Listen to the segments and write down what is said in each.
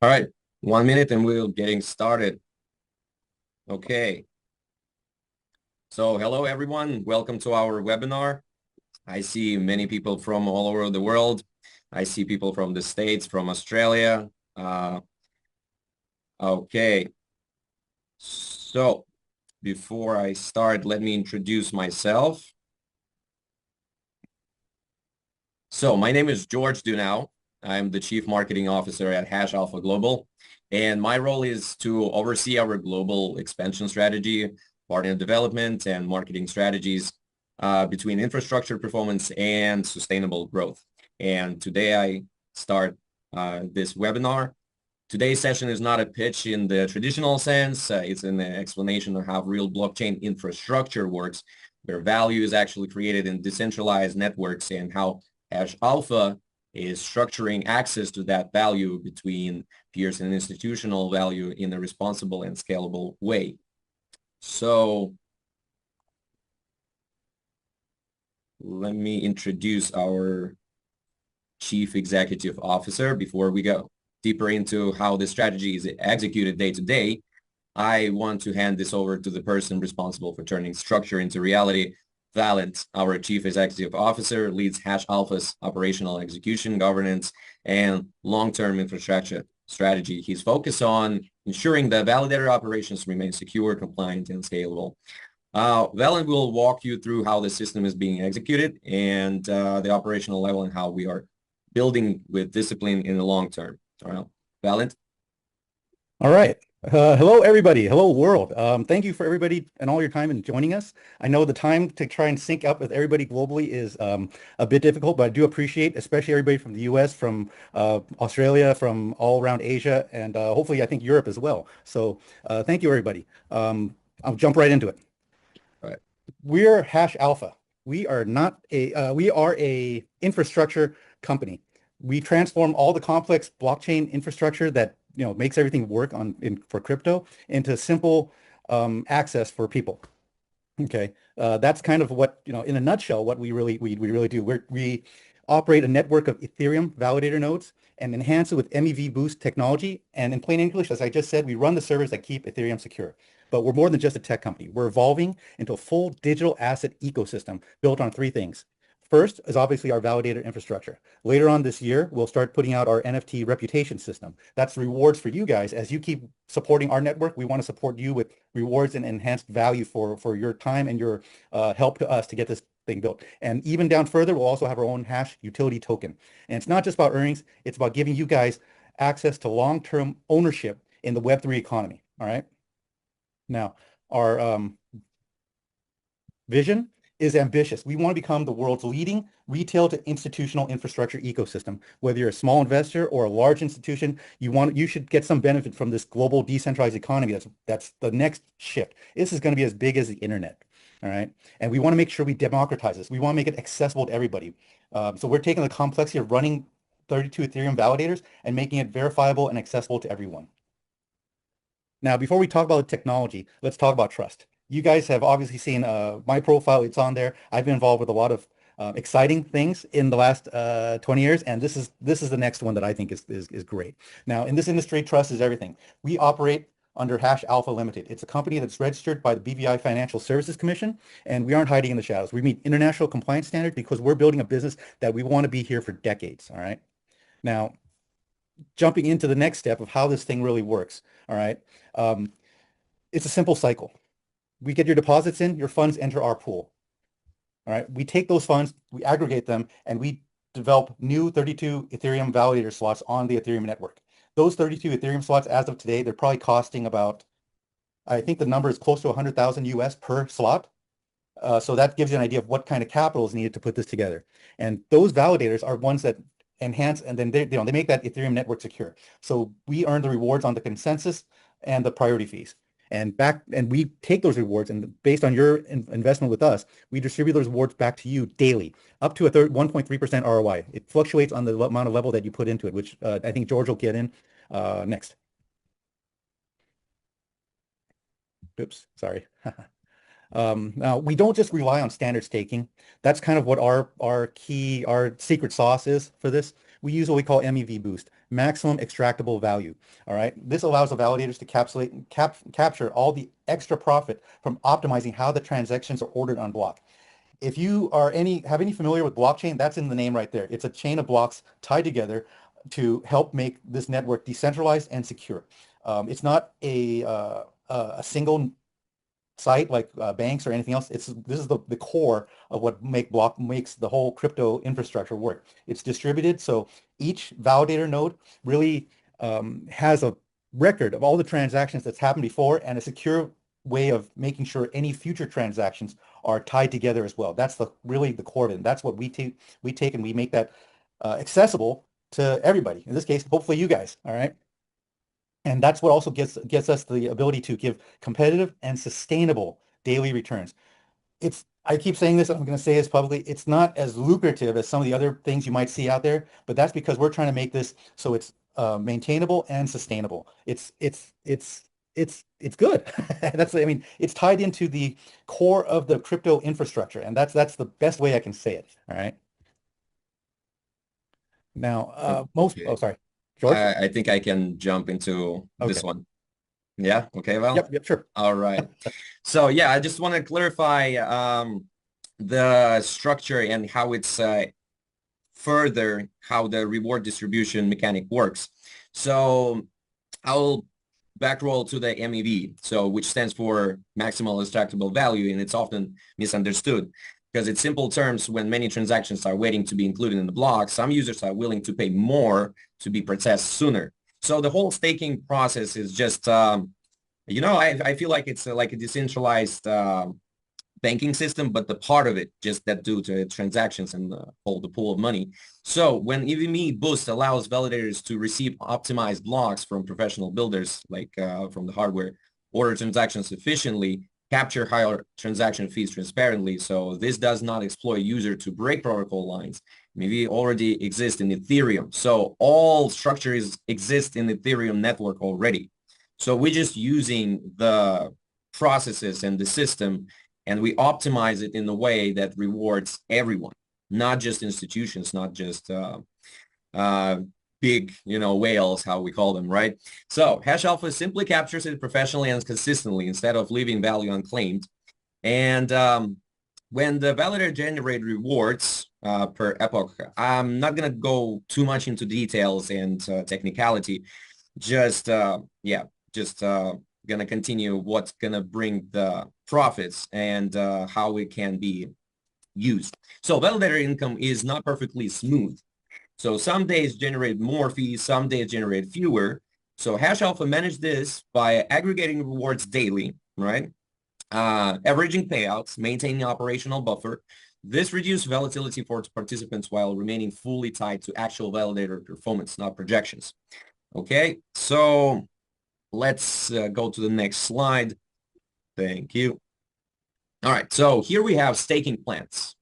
All right, 1 minute and we're getting started. Okay. So hello, everyone. Welcome to our webinar. I see many people from all over the world. I see people from the States, from Australia. Okay. So before I start, let me introduce myself. So my name is George Dunau. I'm the Chief Marketing Officer at hashalpha Global, and my role is to oversee our global expansion strategy, partner development, and marketing strategies between infrastructure performance and sustainable growth. And today I start this webinar. Today's session is not a pitch in the traditional sense. It's an explanation of how real blockchain infrastructure works, where value is actually created in decentralized networks, and how hashalpha is structuring access to that value between peers and institutional value in a responsible and scalable way. So let me introduce our Chief Executive Officer before we go deeper into how this strategy is executed day to day. I want to hand this over to the person responsible for turning structure into reality. Valent, our Chief Executive Officer, leads hashalpha's operational execution, governance, and long-term infrastructure strategy. He's focused on ensuring that validator operations remain secure, compliant, and scalable. Valent will walk you through how the system is being executed and the operational level and how we are building with discipline in the long term. All right, Valent. All right. Hello, everybody. Hello, world. Thank you for everybody and all your time in joining us. I know the time to try and sync up with everybody globally is a bit difficult, but I do appreciate, especially everybody from the US, from Australia, from all around Asia, and hopefully I think Europe as well. So thank you, everybody. I'll jump right into it. All right. We're hashalpha. We are not we are a infrastructure company. We transform all the complex blockchain infrastructure that makes everything work for crypto into simple access for people. Okay, that's kind of what in a nutshell what we really do. We operate a network of Ethereum validator nodes and enhance it with MEV boost technology. And in plain English, as I just said, we run the servers that keep Ethereum secure. But we're more than just a tech company. We're evolving into a full digital asset ecosystem built on three things. First is obviously our validator infrastructure. Later on this year, we'll start putting out our NFT reputation system. That's rewards for you guys. As you keep supporting our network, we want to support you with rewards and enhanced value for your time and your help to us to get this thing built. And even down further, we'll also have our own hash utility token. And it's not just about earnings, it's about giving you guys access to long-term ownership in the Web3 economy. All right. Now, our vision is ambitious. We want to become the world's leading retail to institutional infrastructure ecosystem. Whether you're a small investor or a large institution, you should get some benefit from this global decentralized economy. That's the next shift. This is going to be as big as the internet. All right. And we want to make sure we democratize this. We want to make it accessible to everybody. So we're taking the complexity of running 32 Ethereum validators and making it verifiable and accessible to everyone. Now, before we talk about the technology, let's talk about trust. You guys have obviously seen my profile. It's on there. I've been involved with a lot of exciting things in the last 20 years, and this is the next one that I think is great. Now, in this industry, trust is everything. We operate under hashalpha Limited. It's a company that's registered by the BVI Financial Services Commission, and we aren't hiding in the shadows. We meet international compliance standards because we're building a business that we want to be here for decades. All right. Now, jumping into the next step of how this thing really works. All right. It's a simple cycle. We get your deposits in, your funds enter our pool. All right. We take those funds, we aggregate them, and we develop new 32 Ethereum validator slots on the Ethereum network. Those 32 Ethereum slots, as of today, they're probably costing about, I think the number is close to 100,000 US per slot. So that gives you an idea of what kind of capital is needed to put this together. And those validators are ones that enhance, and then they make that Ethereum network secure. So we earn the rewards on the consensus and the priority fees. And we take those rewards, and based on your investment with us, we distribute those rewards back to you daily, up to a 1.3% ROI. It fluctuates on the amount of level that you put into it, which I think George will get in next. Oops, sorry. Now, we don't just rely on standard staking. That's kind of what our secret sauce is for this. We use what we call MEV boost, maximum extractable value. All right. This allows the validators to capture all the extra profit from optimizing how the transactions are ordered on block. If you are have any familiar with blockchain, that's in the name right there. It's a chain of blocks tied together to help make this network decentralized and secure. It's not a single site like banks or anything else. This is the core of what makes the whole crypto infrastructure work. It's distributed, so each validator node really has a record of all the transactions that's happened before and a secure way of making sure any future transactions are tied together as well. That's really the core of it. And that's what we take and we make that accessible to everybody. In this case, hopefully you guys. All right. And that's what also gets us the ability to give competitive and sustainable daily returns. I keep saying this, I'm going to say this publicly, it's not as lucrative as some of the other things you might see out there, but that's because we're trying to make this so it's maintainable and sustainable. It's good. I mean, it's tied into the core of the crypto infrastructure, and that's the best way I can say it. All right. Now, Okay. sorry, George. I think I can jump into Okay. this one. Yeah. Okay. Well, Yep. Sure. all right. So yeah, I just want to clarify the structure and how it's further how the reward distribution mechanic works. So I'll backroll to the MEV, so which stands for maximal extractable value, and it's often misunderstood because in simple terms, when many transactions are waiting to be included in the block, some users are willing to pay more to be processed sooner. So the whole staking process is just, I feel like it's like a decentralized banking system, but the part of it just that due to transactions and the pool of money. So when EVME Boost allows validators to receive optimized blocks from professional builders, like from the hardware, order transactions efficiently, capture higher transaction fees transparently. So this does not exploit user to break protocol lines. Maybe already exist in Ethereum. So all structures exist in the Ethereum network already. So we're just using the processes and the system, and we optimize it in a way that rewards everyone, not just institutions, not just big, whales, how we call them, right? So hashalpha simply captures it professionally and consistently instead of leaving value unclaimed. And when the validator generate rewards per epoch, I'm not going to go too much into details and technicality. Just going to continue what's going to bring the profits and how it can be used. So validator income is not perfectly smooth. So some days generate more fees, some days generate fewer. So hashalpha manage this by aggregating rewards daily, right? Averaging payouts, maintaining operational buffer. This reduces volatility for participants while remaining fully tied to actual validator performance, not projections. Okay, so let's go to the next slide. Thank you. All right, so here we have staking plans,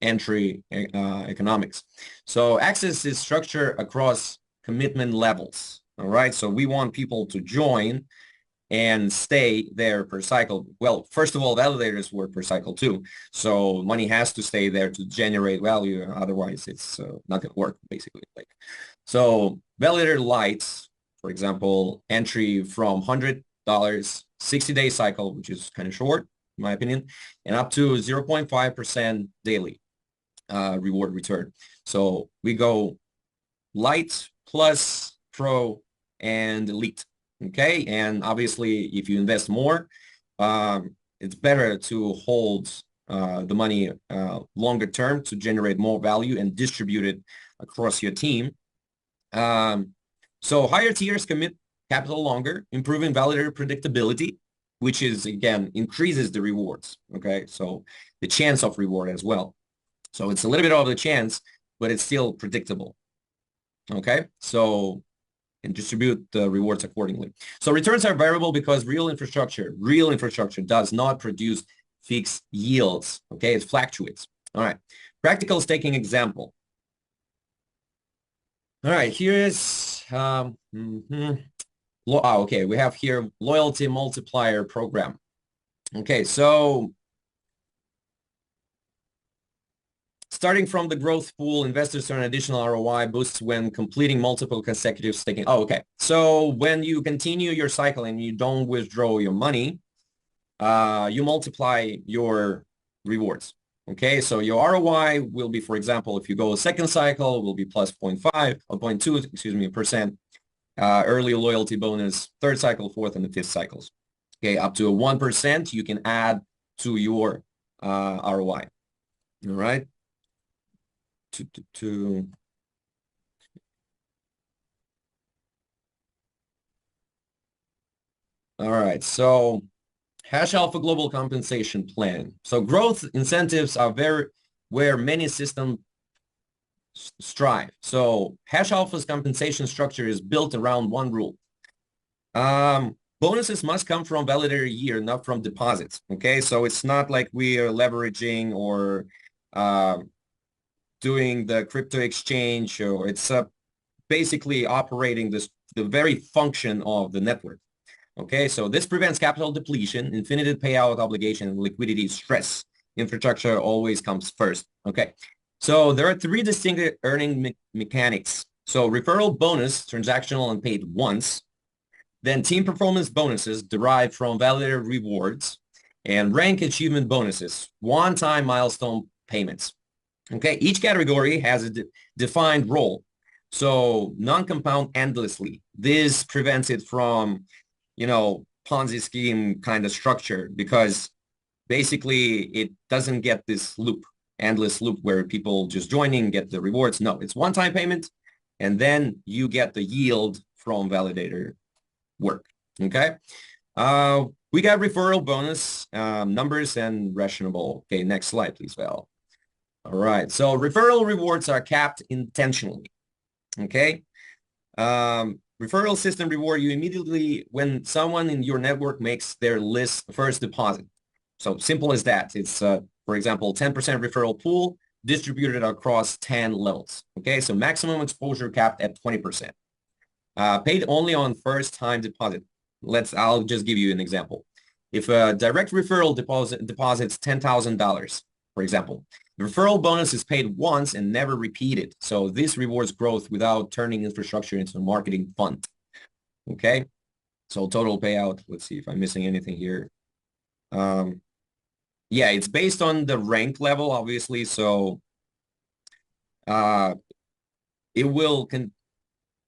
entry economics. So access is structured across commitment levels. All right, so we want people to join and stay there per cycle. Well, first of all, validators work per cycle too. So money has to stay there to generate value. Otherwise, it's not going to work, basically. So validator lights, for example, entry from $100, 60-day cycle, which is kind of short, in my opinion, and up to 0.5% daily reward return. So we go light, plus, pro, and elite. Okay, and obviously, if you invest more, it's better to hold the money longer term to generate more value and distribute it across your team. So higher tiers commit capital longer, improving validator predictability, which is, again, increases the rewards. Okay, so the chance of reward as well. So it's a little bit of the chance, but it's still predictable. Okay, so and distribute the rewards accordingly. So returns are variable because real infrastructure does not produce fixed yields. Okay, it fluctuates. All right, practical staking example. All right, here is, okay, we have here loyalty multiplier program. Okay, so starting from the growth pool, investors earn additional ROI boosts when completing multiple consecutive staking. Oh, okay. So when you continue your cycle and you don't withdraw your money, you multiply your rewards. Okay, so your ROI will be, for example, if you go a second cycle, will be plus 0.5 or 0.2, excuse me, percent. Early loyalty bonus, third cycle, fourth, and the fifth cycles. Okay, up to a 1% you can add to your ROI. All right. All right, so hashalpha global compensation plan. So growth incentives are where many systems strive. So hashalpha's compensation structure is built around one rule. Bonuses must come from validator year, not from deposits. Okay, so it's not like we are leveraging or doing the crypto exchange, or it's basically operating the very function of the network. Okay, so this prevents capital depletion, infinite payout obligation, and liquidity stress. Infrastructure always comes first. Okay, so there are three distinct earning mechanics. So referral bonus, transactional and paid once. Then team performance bonuses derived from validator rewards, and rank achievement bonuses, one-time milestone payments. Okay, each category has a defined role. So non-compound endlessly. This prevents it from, Ponzi scheme kind of structure, because basically it doesn't get this loop, endless loop where people just joining get the rewards. No, it's one-time payment, and then you get the yield from validator work. Okay. We got referral bonus, numbers and rationable. Okay, next slide, please, Val. All right. So referral rewards are capped intentionally. Okay. Referral system reward you immediately when someone in your network makes their list first deposit. So simple as that. It's, for example, 10% referral pool distributed across 10 levels. Okay. So maximum exposure capped at 20%. Paid only on first time deposit. I'll just give you an example. If a direct referral deposits $10,000, for example, the referral bonus is paid once and never repeated. So this rewards growth without turning infrastructure into a marketing fund. Okay. So total payout. Let's see if I'm missing anything here. Yeah, it's based on the rank level, obviously. So it will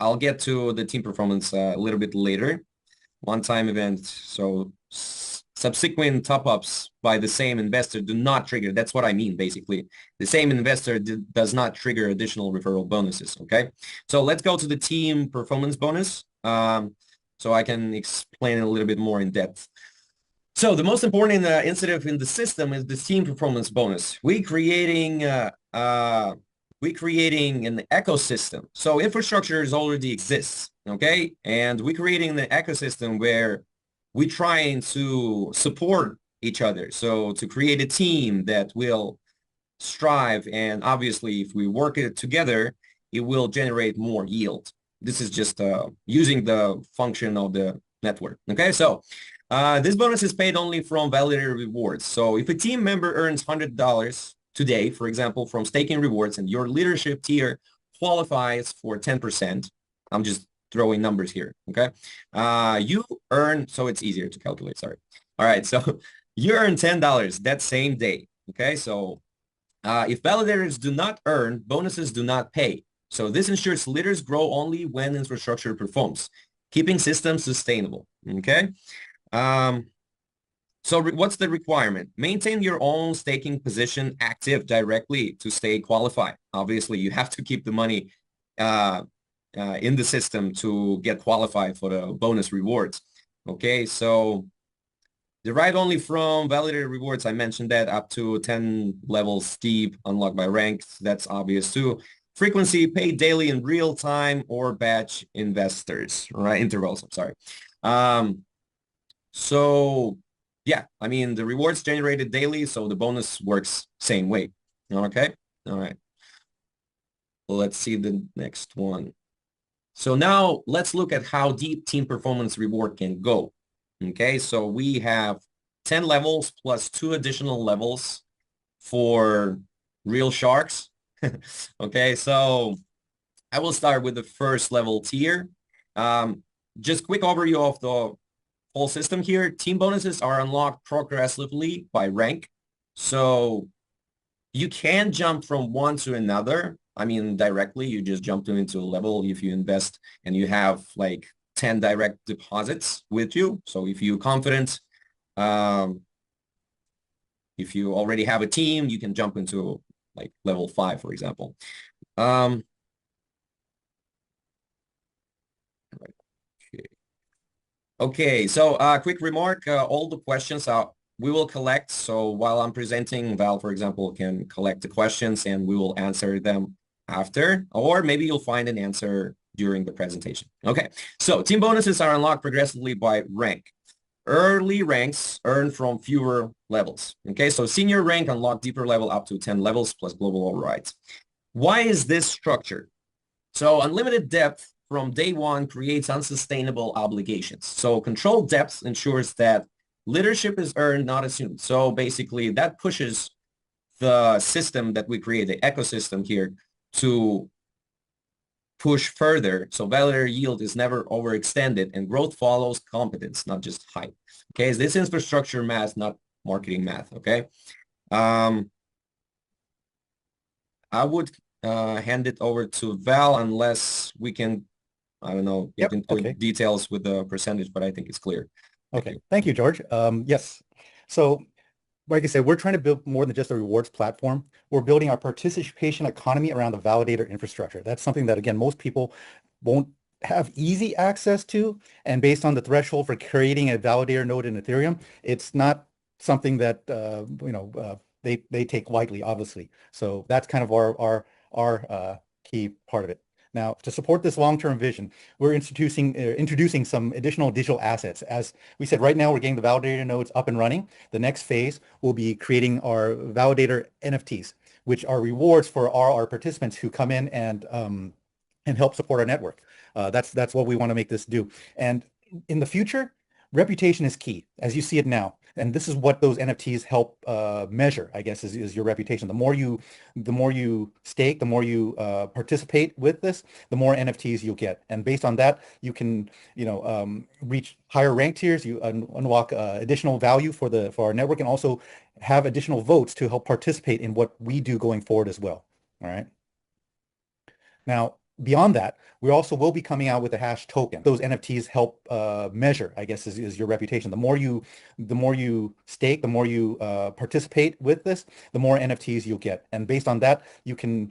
I'll get to the team performance a little bit later. One-time event. So subsequent top-ups by the same investor do not trigger. That's what I mean, basically. The same investor does not trigger additional referral bonuses, okay? So let's go to the team performance bonus, so I can explain it a little bit more in depth. So the most important incentive in the system is the team performance bonus. We're creating an ecosystem. So infrastructure already exists, okay? And we're creating an ecosystem where we're trying to support each other. So to create a team that will strive, and obviously if we work it together, it will generate more yield. This is just using the function of the network, okay? So this bonus is paid only from validator rewards. So if a team member earns $100 today, for example, from staking rewards, and your leadership tier qualifies for 10%, I'm just throwing numbers here, okay? You earn, so it's easier to calculate, sorry. All right, so you earn $10 that same day, okay? So if validators do not earn, bonuses do not pay. So this ensures leaders grow only when infrastructure performs, keeping systems sustainable, okay? So what's the requirement? Maintain your own staking position active directly to stay qualified. Obviously, you have to keep the money in the system to get qualified for the bonus rewards. Okay, so derived only from validated rewards. I mentioned that up to 10 levels steep, unlocked by ranks. That's obvious too. Frequency paid daily in real time or batch investors, right? Intervals, I'm sorry. So yeah, I mean, the rewards generated daily, so the bonus works same way. Okay, all right. Let's see the next one. So now let's look at how deep team performance reward can go. Okay, so we have 10 levels plus 2 additional levels for real sharks. Okay, so I will start with the first level tier. Um, just quick overview of the whole system here. Team bonuses are unlocked progressively by rank. So you can jump from one to another. I mean, directly, you just jump into a level if you invest and you have like 10 direct deposits with you. So if you're confident, um, if you already have a team, you can jump into like level 5, for example. Um, okay. Okay, so quick remark, all the questions we will collect. So while I'm presenting, Val, for example, can collect the questions and we will answer them after, or maybe you'll find an answer during the presentation. Okay, so team bonuses are unlocked progressively by rank. Early ranks earn from fewer levels. Okay, so senior rank unlock deeper level up to 10 levels plus global overrides. Why is this structured? So unlimited depth from day one creates unsustainable obligations. So controlled depth ensures that leadership is earned, not assumed. So basically that pushes the system that we create, the ecosystem here, to push further. So validator yield is never overextended and growth follows competence, not just hype. Okay, is this infrastructure math, not marketing math. Okay. I would hand it over to Val unless we can, I don't know, get Yep. into Okay. details with the percentage, but I think it's clear. Thank Okay. you. Thank you, George. Yes. So like I said, we're trying to build more than just a rewards platform. We're building our participation economy around the validator infrastructure. That's something that, again, most people won't have easy access to. And based on the threshold for creating a validator node in Ethereum, it's not something that, they take lightly, obviously. So that's kind of our key part of it. Now, to support this long-term vision, we're introducing some additional digital assets. As we said, right now we're getting the validator nodes up and running. The next phase will be creating our validator NFTs, which are rewards for our participants who come in and help support our network. That's what we want to make this do. And in the future, reputation is key, as you see it now. And this is what those NFTs help measure, I guess, is your reputation. The more you stake, the more you participate with this, the more NFTs you'll get. And based on that, you can, reach higher rank tiers. You unlock additional value for our network, and also have additional votes to help participate in what we do going forward as well. All right. Now, beyond that, we also will be coming out with a hash token. Those NFTs help measure, I guess, is your reputation. The more you stake, the more you participate with this, the more NFTs you'll get. And based on that, you can,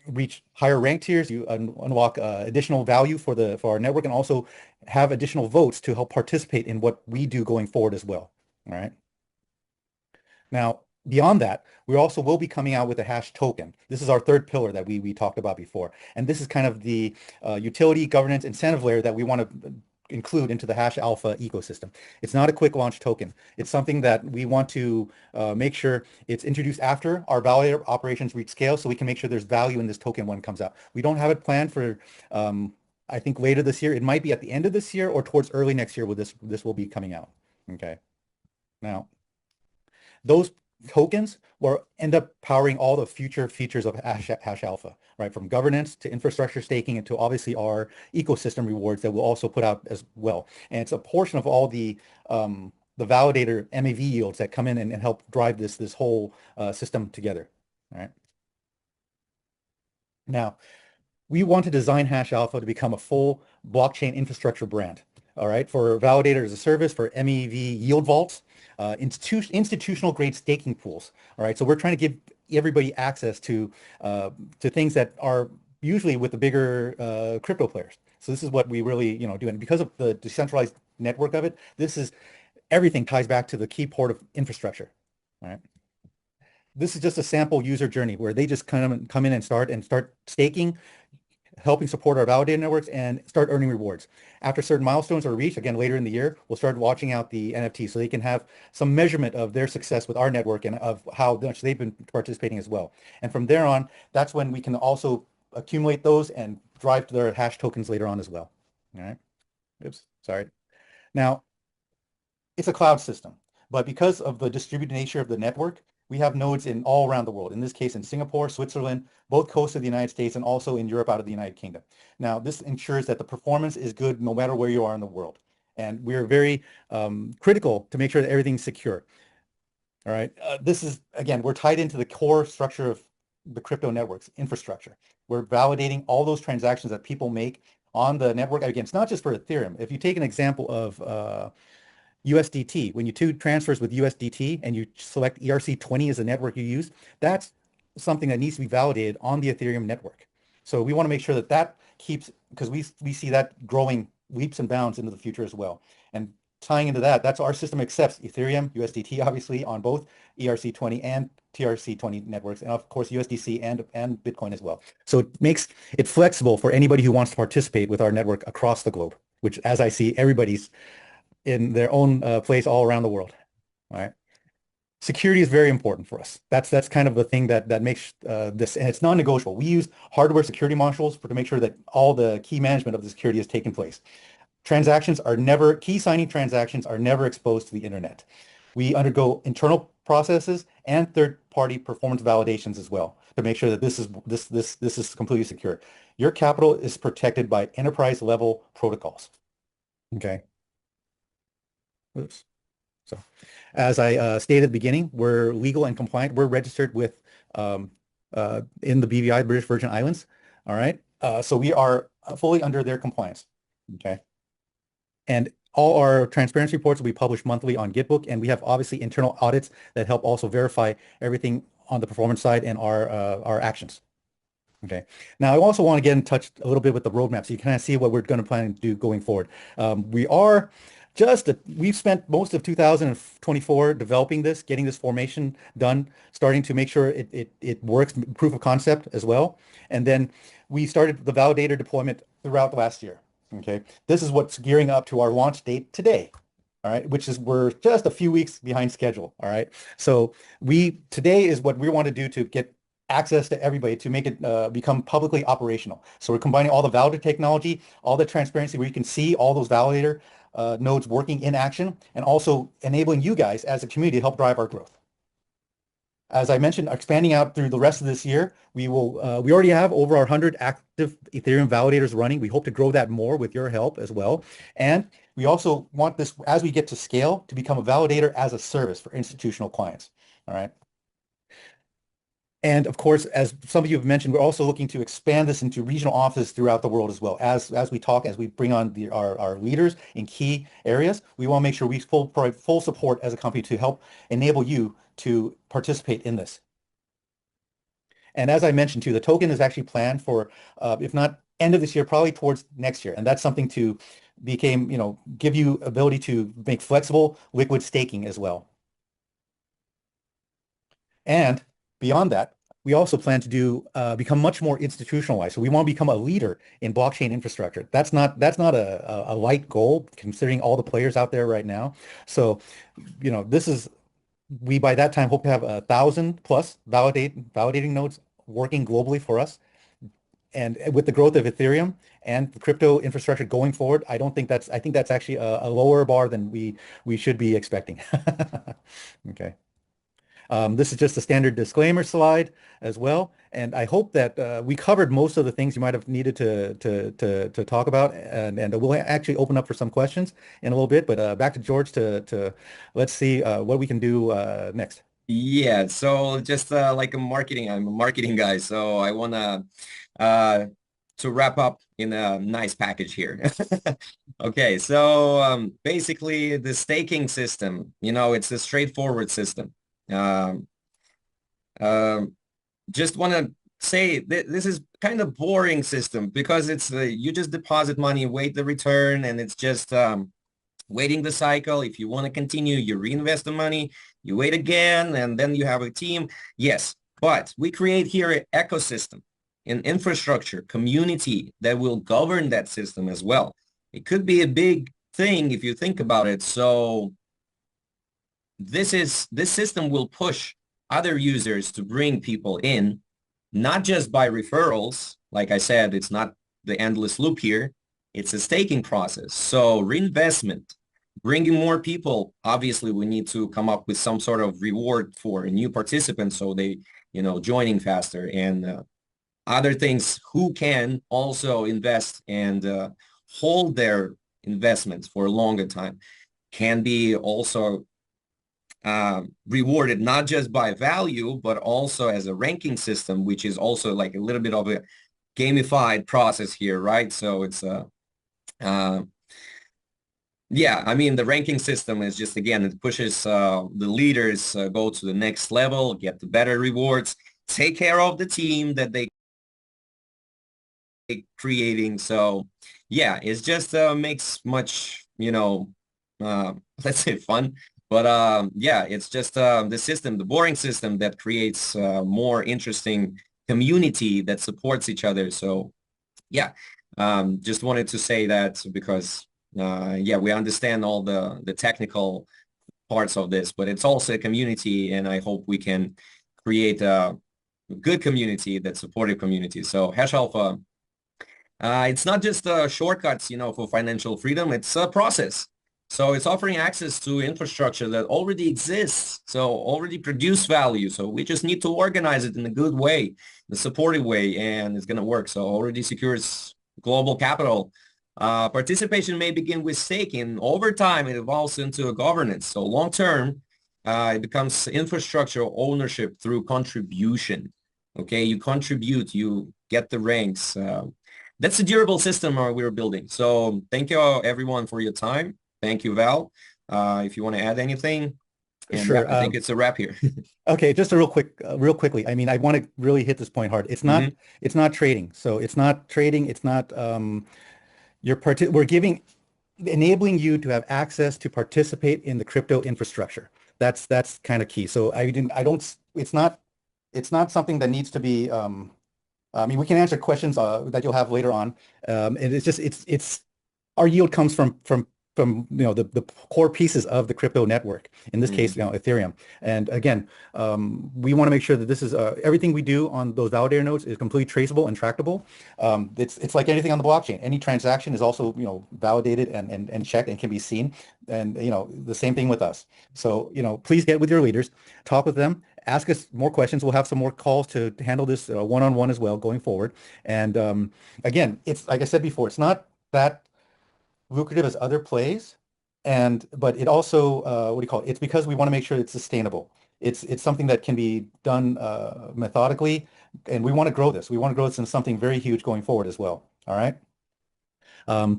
reach higher rank tiers. You unlock additional value for our network, and also have additional votes to help participate in what we do going forward as well. All right. Now, beyond that, we also will be coming out with a hash token. This is our third pillar that we talked about before. And this is kind of the utility governance incentive layer that we want to include into the hashalpha ecosystem. It's not a quick launch token. It's something that we want to make sure it's introduced after our validator operations reach scale, so we can make sure there's value in this token when it comes out. We don't have it planned for, I think, later this year. It might be at the end of this year or towards early next year where this will be coming out. Okay. Now, those tokens will end up powering all the future features of hashalpha, right? From governance to infrastructure staking, and to obviously our ecosystem rewards that we'll also put out as well. And it's a portion of all the validator MEV yields that come in and help drive this whole system together. All right. Now, we want to design hashalpha to become a full blockchain infrastructure brand. All right, for validator as a service, for MEV yield vaults, institutional grade staking pools. All right, so we're trying to give everybody access to things that are usually with the bigger crypto players. So this is what we really do, and because of the decentralized network of it, everything ties back to the key port of infrastructure. All right. This is just a sample user journey where they just come in and start staking, helping support our validator networks, and start earning rewards. After certain milestones are reached, again, later in the year, we'll start watching out the NFT so they can have some measurement of their success with our network and of how much they've been participating as well. And from there on, that's when we can also accumulate those and drive to their hash tokens later on as well. All right. Oops, sorry. Now, it's a cloud system, but because of the distributed nature of the network, We have nodes in all around the world, in this case in Singapore, Switzerland, both coasts of the United States, and also in Europe out of the United Kingdom. Now, this ensures that the performance is good no matter where you are in the world. And we're very critical to make sure that everything's secure. All right. This is, again, we're tied into the core structure of the crypto networks infrastructure. We're validating all those transactions that people make on the network. Again, it's not just for Ethereum. If you take an example of USDT, when you do transfers with USDT and you select ERC20 as the network you use, that's something that needs to be validated on the Ethereum network. So we want to make sure that that keeps, because we see that growing leaps and bounds into the future as well. And tying into that, that's our system accepts Ethereum, USDT, obviously, on both ERC20 and TRC20 networks, and of course USDC and Bitcoin as well. So it makes it flexible for anybody who wants to participate with our network across the globe, which, as I see, everybody's in their own place all around the world. All right. Security is very important for us. That's kind of the thing that makes this, and it's non-negotiable. We use hardware security modules to make sure that all the key management of the security has taken place. Key signing transactions are never exposed to the internet. We undergo internal processes and third-party performance validations as well to make sure that this is completely secure. Your capital is protected by enterprise-level protocols. Okay. Oops. So, as I stated at the beginning, we're legal and compliant. We're registered with in the BVI, British Virgin Islands. All right. So we are fully under their compliance. Okay. And all our transparency reports will be published monthly on Gitbook, and we have obviously internal audits that help also verify everything on the performance side and our actions. Okay. Now, I also want to get in touch a little bit with the roadmap so you kind of see what we're going to plan to do going forward. We've spent most of 2024 developing this, getting this formation done, starting to make sure it works, proof of concept as well. And then we started the validator deployment throughout the last year. Okay. This is what's gearing up to our launch date today. All right, we're just a few weeks behind schedule. All right. So today is what we want to do to get access to everybody to make it become publicly operational. So we're combining all the validator technology, all the transparency where you can see all those validator nodes working in action, and also enabling you guys as a community to help drive our growth. As I mentioned, expanding out through the rest of this year, we already have over 100 active Ethereum validators running. We hope to grow that more with your help as well. And we also want this, as we get to scale, to become a validator as a service for institutional clients. All right. And of course, as some of you have mentioned, we're also looking to expand this into regional offices throughout the world as well. As we bring on our leaders in key areas, we want to make sure we provide full support as a company to help enable you to participate in this. And as I mentioned too, the token is actually planned for, if not end of this year, probably towards next year. And that's something to give you ability to make flexible liquid staking as well. And beyond that, we also plan to become much more institutionalized. So we want to become a leader in blockchain infrastructure. That's not a light goal considering all the players out there right now. So, we by that time hope to have 1,000 plus validating nodes working globally for us. And with the growth of Ethereum and the crypto infrastructure going forward, I think that's actually a lower bar than we should be expecting. Okay. This is just a standard disclaimer slide as well, and I hope that we covered most of the things you might have needed to talk about, and we'll actually open up for some questions in a little bit. But back to George to let's see what we can do next. Yeah, so just I'm a marketing guy, so I wanna to wrap up in a nice package here. Okay, so basically the staking system, it's a straightforward system. Just want to say this is kind of boring system because it's you just deposit money, wait the return, and it's just waiting the cycle. If you want to continue, you reinvest the money, you wait again, and then you have a team. Yes, but we create here an ecosystem, an infrastructure, community that will govern that system as well. It could be a big thing if you think about it. So this system will push other users to bring people in, not just by referrals. Like I said, it's not the endless loop here. It's a staking process. So reinvestment, bringing more people. Obviously, we need to come up with some sort of reward for new participants so they, joining faster and other things who can also invest and hold their investments for a longer time can be also rewarded not just by value, but also as a ranking system, which is also like a little bit of a gamified process here, right? So it's uh, yeah, I mean, the ranking system is just, again, it pushes the leaders go to the next level, get the better rewards, take care of the team that they creating. So yeah, it's just makes much, let's say fun. But yeah, it's just the system, the boring system that creates more interesting community that supports each other. So yeah, just wanted to say that because yeah, we understand all the technical parts of this, but it's also a community, and I hope we can create a good community that's supportive community. So Hash Alpha, it's not just shortcuts, for financial freedom. It's a process. So it's offering access to infrastructure that already exists, so already produce value. So we just need to organize it in a good way, the supportive way, and it's going to work. So already secures global capital. Participation may begin with staking. Over time, it evolves into a governance. So long term, it becomes infrastructure ownership through contribution. Okay, you contribute, you get the ranks. That's a durable system we're building. So thank you everyone for your time. Thank you, Val. If you want to add anything, and yeah, Sure. I think it's a wrap here. Okay, just a real quickly. I mean, I want to really hit this point hard. hmm It's not trading. So it's not trading. It's not we're enabling you to have access to participate in the crypto infrastructure. That's kind of key. So I don't, it's not something that needs to be, I mean, we can answer questions that you'll have later on. And it's just, it's our yield comes from the core pieces of the crypto network. In this case, hmm Ethereum. And again, we want to make sure that this is everything we do on those validator nodes is completely traceable and tractable. It's like anything on the blockchain. Any transaction is also validated and checked and can be seen. And the same thing with us. So please get with your leaders, talk with them. Ask us more questions. We'll have some more calls to handle this one-on-one as well going forward. And again, it's like I said before, it's not that lucrative as other plays, but it also what do you call it? It's because we want to make sure it's sustainable. It's something that can be done methodically, and we want to grow this. We want to grow this into something very huge going forward as well. All right.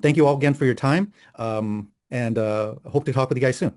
Thank you all again for your time, and hope to talk with you guys soon.